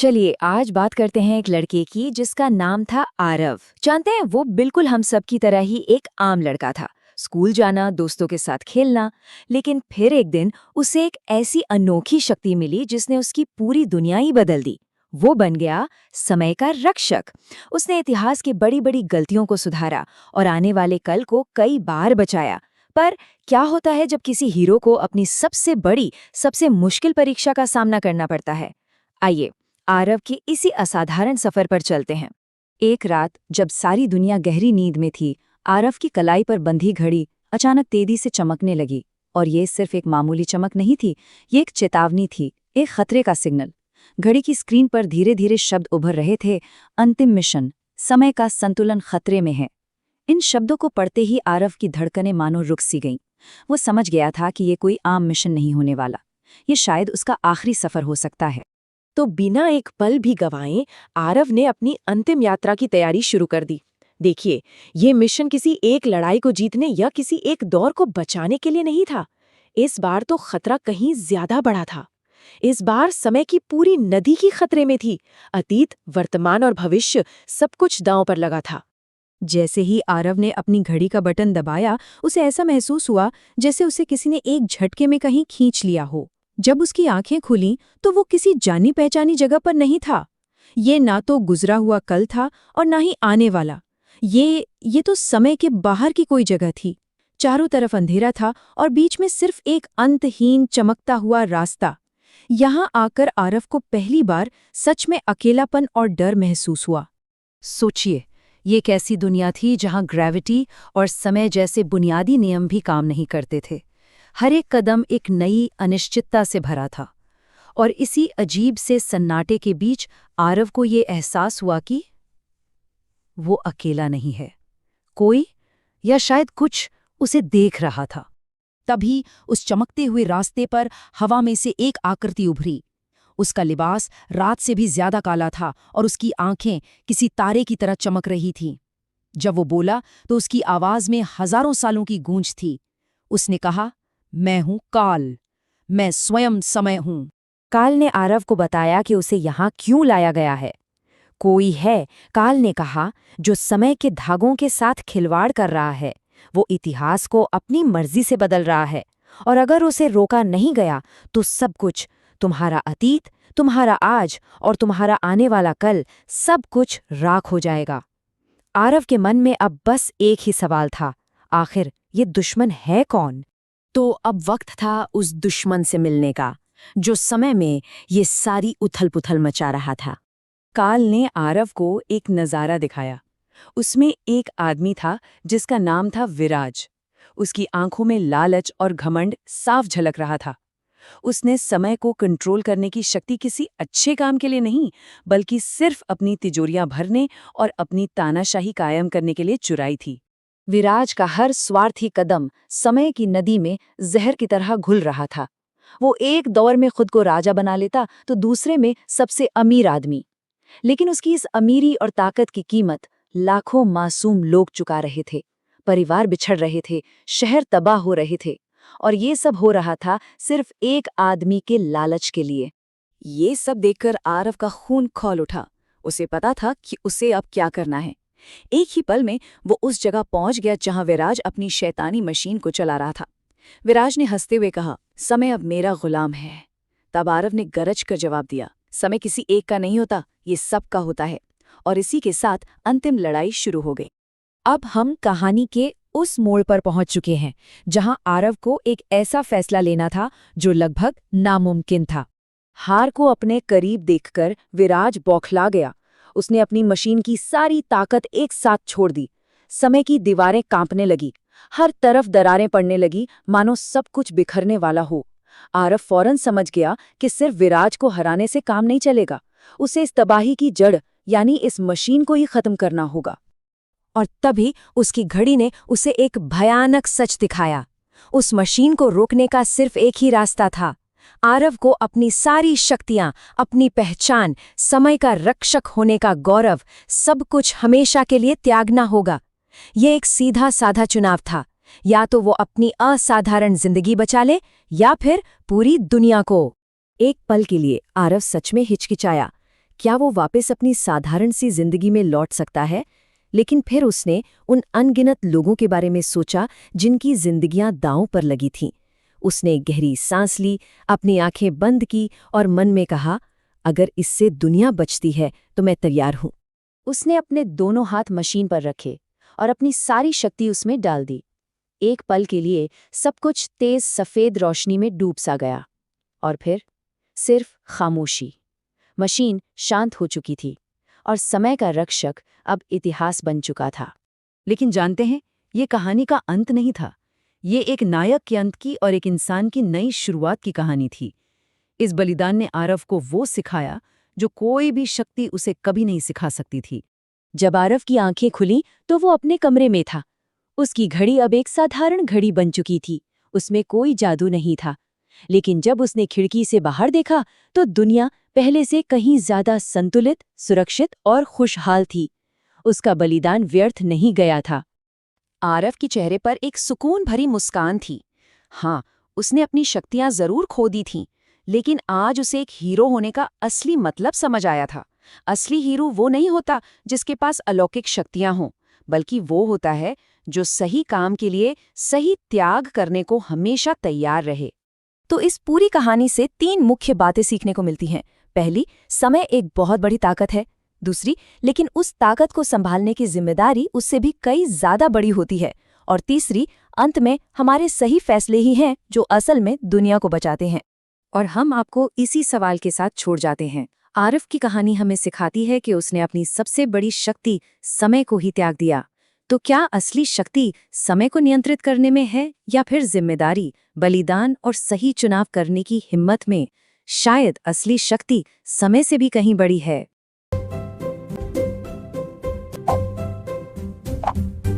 चलिए आज बात करते हैं एक लड़के की जिसका नाम था आरव। जानते हैं वो बिल्कुल हम सब की तरह ही एक आम लड़का था। स्कूल जाना, दोस्तों के साथ खेलना। लेकिन फिर एक दिन उसे एक ऐसी अनोखी शक्ति मिली जिसने उसकी पूरी दुनिया ही बदल दी। वो बन गया समय का रक्षक। उसने इतिहास की बड़ी बड़ी गलतियों को सुधारा और आने वाले कल को कई बार बचाया। पर क्या होता है जब किसी हीरो को अपनी सबसे बड़ी, सबसे मुश्किल परीक्षा का सामना करना पड़ता है? आइए आरव के इसी असाधारण सफर पर चलते हैं। एक रात जब सारी दुनिया गहरी नींद में थी, आरव की कलाई पर बंधी घड़ी अचानक तेजी से चमकने लगी। और ये सिर्फ एक मामूली चमक नहीं थी, ये एक चेतावनी थी, एक खतरे का सिग्नल। घड़ी की स्क्रीन पर धीरे धीरे शब्द उभर रहे थे, अंतिम मिशन, समय का संतुलन खतरे में है। इन शब्दों को पढ़ते ही आरव की धड़कनें मानो रुक सी गईं। वो समझ गया था कि ये कोई आम मिशन नहीं होने वाला, ये शायद उसका आखिरी सफर हो सकता है। तो बिना एक पल भी गंवाए आरव ने अपनी अंतिम यात्रा की तैयारी शुरू कर दी। देखिए, ये मिशन किसी एक लड़ाई को जीतने या किसी एक दौर को बचाने के लिए नहीं था। इस बार तो खतरा कहीं ज्यादा बड़ा था। इस बार समय की पूरी नदी की खतरे में थी। अतीत, वर्तमान और भविष्य सब कुछ दांव पर लगा था। जैसे ही आरव ने अपनी घड़ी का बटन दबाया, उसे ऐसा महसूस हुआ जैसे उसे किसी ने एक झटके में कहीं खींच लिया हो। जब उसकी आंखें खुलीं तो वो किसी जानी पहचानी जगह पर नहीं था। ये ना तो गुजरा हुआ कल था और ना ही आने वाला। ये तो समय के बाहर की कोई जगह थी। चारों तरफ अंधेरा था और बीच में सिर्फ एक अंतहीन चमकता हुआ रास्ता। यहाँ आकर आरव को पहली बार सच में अकेलापन और डर महसूस हुआ। सोचिए, ये कैसी दुनिया थी जहाँ ग्रेविटी और समय जैसे बुनियादी नियम भी काम नहीं करते थे। हर एक कदम एक नई अनिश्चितता से भरा था। और इसी अजीब से सन्नाटे के बीच आरव को ये एहसास हुआ कि वो अकेला नहीं है। कोई या शायद कुछ उसे देख रहा था। तभी उस चमकते हुए रास्ते पर हवा में से एक आकृति उभरी। उसका लिबास रात से भी ज्यादा काला था और उसकी आंखें किसी तारे की तरह चमक रही थीं। जब वो बोला तो उसकी आवाज में हजारों सालों की गूंज थी। उसने कहा, मैं हूं काल, मैं स्वयं समय हूं। काल ने आरव को बताया कि उसे यहाँ क्यों लाया गया है। कोई है, काल ने कहा, जो समय के धागों के साथ खिलवाड़ कर रहा है। वो इतिहास को अपनी मर्जी से बदल रहा है और अगर उसे रोका नहीं गया तो सब कुछ, तुम्हारा अतीत, तुम्हारा आज और तुम्हारा आने वाला कल, सब कुछ राख हो जाएगा। आरव के मन में अब बस एक ही सवाल था, आखिर ये दुश्मन है कौन? तो अब वक्त था उस दुश्मन से मिलने का, जो समय में ये सारी उथल-पुथल मचा रहा था। काल ने आरव को एक नज़ारा दिखाया। उसमें एक आदमी था जिसका नाम था विराज। उसकी आंखों में लालच और घमंड साफ झलक रहा था। उसने समय को कंट्रोल करने की शक्ति किसी अच्छे काम के लिए नहीं, बल्कि सिर्फ अपनी तिजोरियां भरने और अपनी तानाशाही कायम करने के लिए चुराई थी। विराज का हर स्वार्थी कदम समय की नदी में जहर की तरह घुल रहा था। वो एक दौर में खुद को राजा बना लेता तो दूसरे में सबसे अमीर आदमी। लेकिन उसकी इस अमीरी और ताकत की कीमत लाखों मासूम लोग चुका रहे थे। परिवार बिछड़ रहे थे, शहर तबाह हो रहे थे और ये सब हो रहा था सिर्फ एक आदमी के लालच के लिए। ये सब देखकर आरव का खून खौल उठा। उसे पता था कि उसे अब क्या करना है। एक ही पल में वो उस जगह पहुंच गया जहां विराज अपनी शैतानी मशीन को चला रहा था। विराज ने हंसते हुए कहा, समय अब मेरा गुलाम है। तब आरव ने गरज कर जवाब दिया, समय किसी एक का नहीं होता, ये सबका होता है। और इसी के साथ अंतिम लड़ाई शुरू हो गई। अब हम कहानी के उस मोड़ पर पहुंच चुके हैं जहां आरव को एक ऐसा फैसला लेना था जो लगभग नामुमकिन था। हार को अपने करीब देखकर विराज बौखला गया। उसने अपनी मशीन की सारी ताकत एक साथ छोड़ दी। समय की दीवारें कांपने लगी, हर तरफ दरारें पड़ने लगी, मानो सब कुछ बिखरने वाला हो। आरव फौरन समझ गया कि सिर्फ विराज को हराने से काम नहीं चलेगा। उसे इस तबाही की जड़ यानी इस मशीन को ही खत्म करना होगा। और तभी उसकी घड़ी ने उसे एक भयानक सच दिखाया। उस मशीन को रोकने का सिर्फ एक ही रास्ता था। आरव को अपनी सारी शक्तियां, अपनी पहचान, समय का रक्षक होने का गौरव, सब कुछ हमेशा के लिए त्यागना होगा। ये एक सीधा साधा चुनाव था, या तो वो अपनी असाधारण जिंदगी बचा ले या फिर पूरी दुनिया को। एक पल के लिए आरव सच में हिचकिचाया। क्या वो वापस अपनी साधारण सी जिंदगी में लौट सकता है? लेकिन फिर उसने उन अनगिनत लोगों के बारे में सोचा जिनकी जिंदगियां दांव पर लगी थीं। उसने एक गहरी सांस ली, अपनी आंखें बंद की और मन में कहा, अगर इससे दुनिया बचती है तो मैं तैयार हूं। उसने अपने दोनों हाथ मशीन पर रखे और अपनी सारी शक्ति उसमें डाल दी। एक पल के लिए सब कुछ तेज सफेद रोशनी में डूब सा गया और फिर सिर्फ खामोशी। मशीन शांत हो चुकी थी और समय का रक्षक अब इतिहास बन चुका था। लेकिन जानते हैं, ये कहानी का अंत नहीं था। ये एक नायक के अंत की और एक इंसान की नई शुरुआत की कहानी थी। इस बलिदान ने आरव को वो सिखाया जो कोई भी शक्ति उसे कभी नहीं सिखा सकती थी। जब आरव की आंखें खुली तो वो अपने कमरे में था। उसकी घड़ी अब एक साधारण घड़ी बन चुकी थी, उसमें कोई जादू नहीं था। लेकिन जब उसने खिड़की से बाहर देखा तो दुनिया पहले से कहीं ज्यादा संतुलित, सुरक्षित और खुशहाल थी। उसका बलिदान व्यर्थ नहीं गया था। आरव के चेहरे पर एक सुकून भरी मुस्कान थी। हाँ, उसने अपनी शक्तियां जरूर खो दी थीं, लेकिन आज उसे एक हीरो होने का असली मतलब समझ आया था। असली हीरो वो नहीं होता जिसके पास अलौकिक शक्तियां हों, बल्कि वो होता है जो सही काम के लिए सही त्याग करने को हमेशा तैयार रहे। तो इस पूरी कहानी से 3 मुख्य बातें सीखने को मिलती हैं। पहली, समय एक बहुत बड़ी ताकत है। दूसरी, लेकिन उस ताकत को संभालने की जिम्मेदारी उससे भी कई ज्यादा बड़ी होती है। और तीसरी, अंत में हमारे सही फैसले ही हैं जो असल में दुनिया को बचाते हैं। और हम आपको इसी सवाल के साथ छोड़ जाते हैं। आरिफ की कहानी हमें सिखाती है कि उसने अपनी सबसे बड़ी शक्ति समय को ही त्याग दिया। तो क्या असली शक्ति समय को नियंत्रित करने में है या फिर जिम्मेदारी, बलिदान और सही चुनाव करने की हिम्मत में? शायद असली शक्ति समय से भी कहीं बड़ी है।